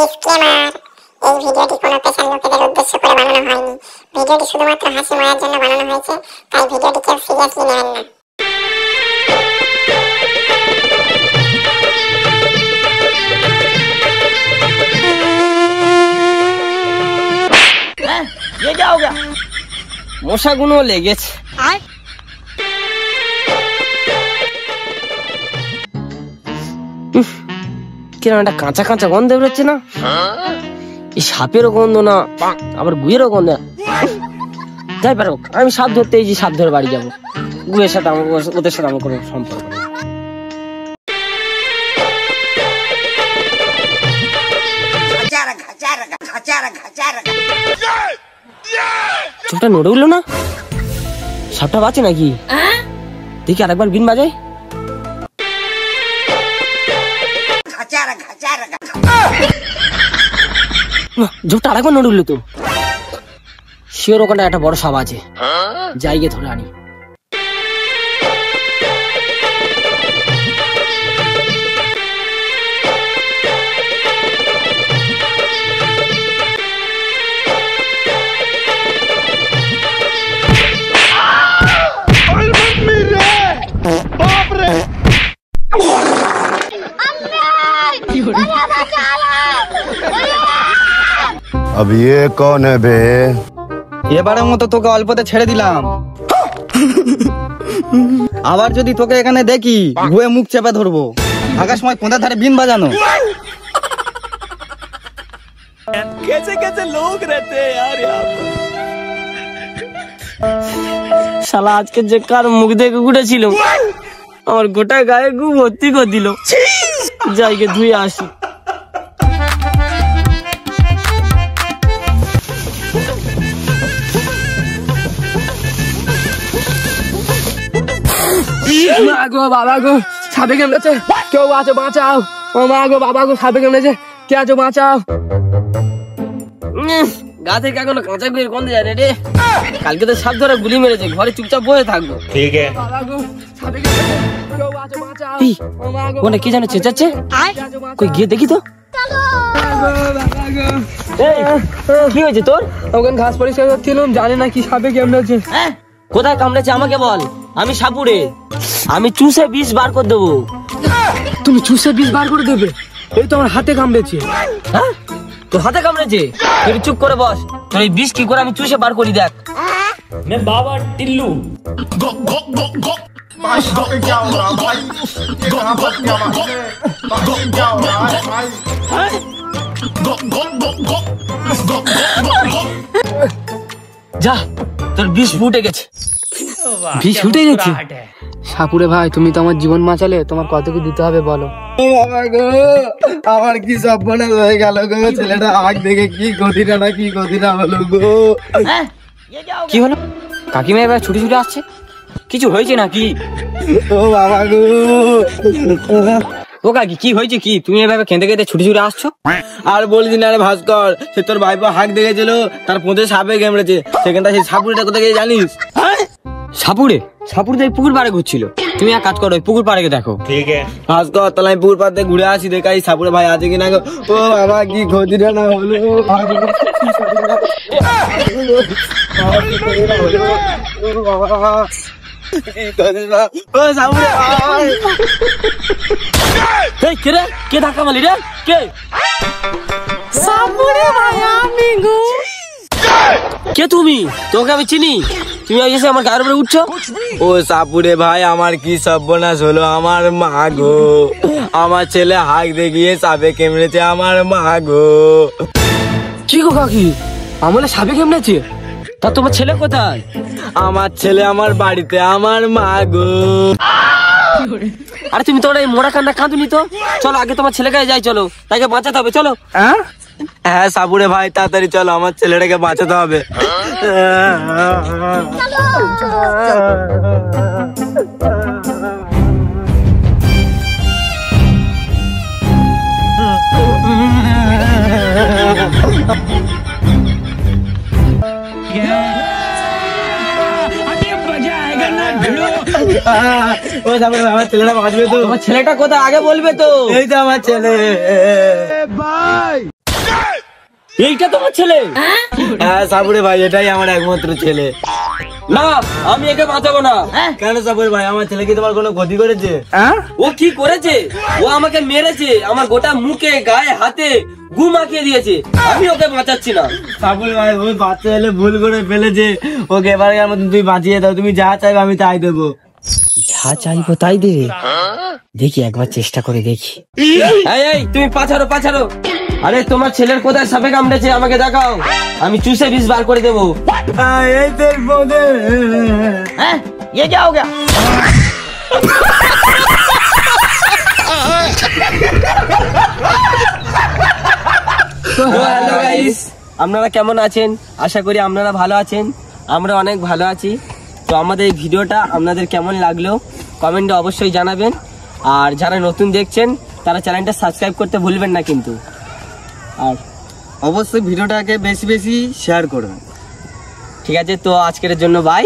Disclaimer, এই ভিডিওটি কোনো পেশার লোকেদের উদ্দেশ্য করে বানানো হয়নি। ভিডিওটি শুধুমাত্র হাসি মজার জন্য বানানো হয়েছে, তাই ভিডিওটি কেউ সিরিয়াসলি নেবেন না। ये क्या हो गया? মশাগুলো লেগেছে। কিরকম একটা কাঁচা কাঁচা গন্ধ বেরোচ্ছে না? এই সাপেরও গন্ধ না, আবার গুয়েরও গন্ধ। যাই পারো, আমি সাপ ধরতে এই যে সাপ ধরে বাড়ি যাবো। গুয়ের সাথে আমার, ওদের সাথে আমার কোনো সম্পর্ক নেই। চোখটা নড়ে উঠলো না? সাপটা বাঁচে নাকি? দেখি আরেকবার বিন বাজাই। ঝোপটা আরেকবার নড়ে উঠলো তো। শিওর ওখানে একটা বড় সাপ আছে, যাইগে ধরে আনি। अब ये कौन है बे? এবারের মতো তোকে অল্পতে ছেড়ে দিলাম, আবার যদি তোকে এখানে দেখি ঘুয়ে মুখ চেপে ধরবো। আকাশ সময় কোথার ধারে বিন বাজানো। कैसे कैसे लोग रहते हैं यार यहाँ पर। শালা আজকে যে কার মুখ দেখে উঠেছিল, আমার গোটা গায়ে গু ভর্তি করে দিল। যাইগে ধুয়ে আসি। মা গো বাবা গো, সাপে কামড়েছে, কেউ আছো বাঁচাও। ও মা গো বাবা গো, সাপে কামড়েছে, কে আছো বাঁচাও। গা থেকে এখনো কাঁচা গুয়ের গন্ধ যায় রে। কালকে তো সাপ ধরে গুলি মেরেছে, ঘরে চুপচাপ বসে থাকবো। ঠিক আছে বাবা গো, সাপে কামড়েছে, কেউ আছো বাঁচাও। ও মা গো, ওখানে কি জানো চেঁচাচ্ছে, কই গিয়ে দেখি তো। কি হয়েছে তোর? ওখানে ঘাস পরিষ্কার করছিলাম, জানি না কি সাপে কামড়েছে। কোথায় কামড়েছে আমাকে বল, আমি সাপুরে, আমি চুষে বিষ বার করে দেবো। তুমি চুষে বিষ বার করে দেবে? এই তো আমার হাতে কামড়েছে। হ্যাঁ, তোর হাতে কামড়েছে? তুই চুপ করে বস, তোর এই বিষ কি করে আমি চুষে বার করি দেখ। मैं बाबा टिल्लू। যা, তোর বিষ ফুটে গেছে। বিষ ফুটে গেছে? সাপুরে ভাই, তুমি তো আমার জীবন বাঁচালে, তোমার কত কি দিতে হবে বলো। বাবা গো, আমার কি সর্বনাশ হয়ে গেল গো। ছেলেটা আগ দেখে কি গতিটা না কি গতিটা হলো গো। কি হলো? কাকিমা এবার ছুটি ছুটি আসছে, কিছু হয়েছে নাকি? ও বাবা গো, ও কাকি কি হয়েছে কি? তুমি এভাবে কেঁদে কেঁদে ছুটি ছুটি আসছো? আর বলছি না রে ভাস্কর, সে তোর ভাইপো হাঁক দেখেছিল, তার পোঁতে সাপে কামড়েছে। সেখানটা সেই সাপুরিটা কোথায় গিয়ে জানিস? সাপুরে? সাপুরে তো পুকুর পাড়ে ঘুরছিল। তুমি এক কাজ করো, পুকুর পাড়ে দেখো। ঠিক আছে ভাস্কর, তাহলে আমি পুকুর পাড়ে ঘুরে আসি, দেখাই সাপুরে ভাই আছে কিনা গো। ও বাবা, কি ক্ষতিটা না হলো। কে ধাক্কা মারলি রে? কে? সাপুরে ভাই আমি গো। কে তুমি? তোকে আমি চিনি, তুমি এসে আমার গায়ের উপরে উঠছো। ও সাপুরে ভাই, আমার কি সর্বনাশ হলো। আমার মা গো, আমার ছেলে হাঁক দেখিয়ে সাপে কামড়েছে, আমার মা গো। কি গো কাকি, আমলে সাপে কামড়েছে? তা তোমার ছেলে কোথায়? আমার ছেলে আমার বাড়িতে, আমার মা গো। আরে তুমি তোর এই মোড়া কান্না কাঁদুনি তো? চলো আগে তোমার ছেলেকে যাই, চলো, তাকে বাঁচাতে হবে, চলো। হ্যাঁ সাপুরে ভাই, তাড়াতাড়ি চলো, আমার ছেলেটাকে বাঁচাতে হবে। আমার ছেলেটা বাঁচবে তো? তোমার ছেলেটা কোথায় আগে বলবে তো। এই তো আমার ছেলে। भाई এইটা তোমার ছেলে? হ্যাঁ সাপুরে ভাই, এটাই আমার একমাত্র ছেলে। না, আমি একে বাঁচাবো না। কেন সাপুরে ভাই, আমার ছেলে কি তোমার কোনো ক্ষতি করেছে? ও কি করেছে? ও আমাকে মেরেছে, আমার গোটা মুখে গায়ে হাতে গু মাখিয়ে দিয়েছে। আমি ওকে বাঁচাচ্ছি না। সাপুরে ভাই, ওই বাচ্চা ছেলে ভুল করে ফেলেছে, ওকে এবারের মতন তুমি বাঁচিয়ে দাও। তুমি যা চাইবে আমি তাই দেবো। যা চাইবো তাই দেবে? দেখি, একবার চেষ্টা করে দেখি। এই তুমি পাছাড়ো পাছাড়ো। আরে তোমার ছেলের কোথায় সাপে কামড়েছে আমাকে দেখাও, আমি চুষে বিষ বার করে দেবো। এই তেল বোধে। ये क्या हो गया? হ্যালো গাইস, আপনারা কেমন আছেন? আশা করি আপনারা ভালো আছেন। আমরা অনেক ভালো আছি। তো আমাদের এই ভিডিওটা আপনাদের কেমন লাগলো কমেন্টে অবশ্যই জানাবেন। আর যারা নতুন দেখছেন তারা চ্যানেলটা সাবস্ক্রাইব করতে ভুলবেন না কিন্তু। আর অবশ্যই ভিডিওটাকে বেশি বেশি শেয়ার করবেন। ঠিক আছে, তো আজকের জন্য বাই।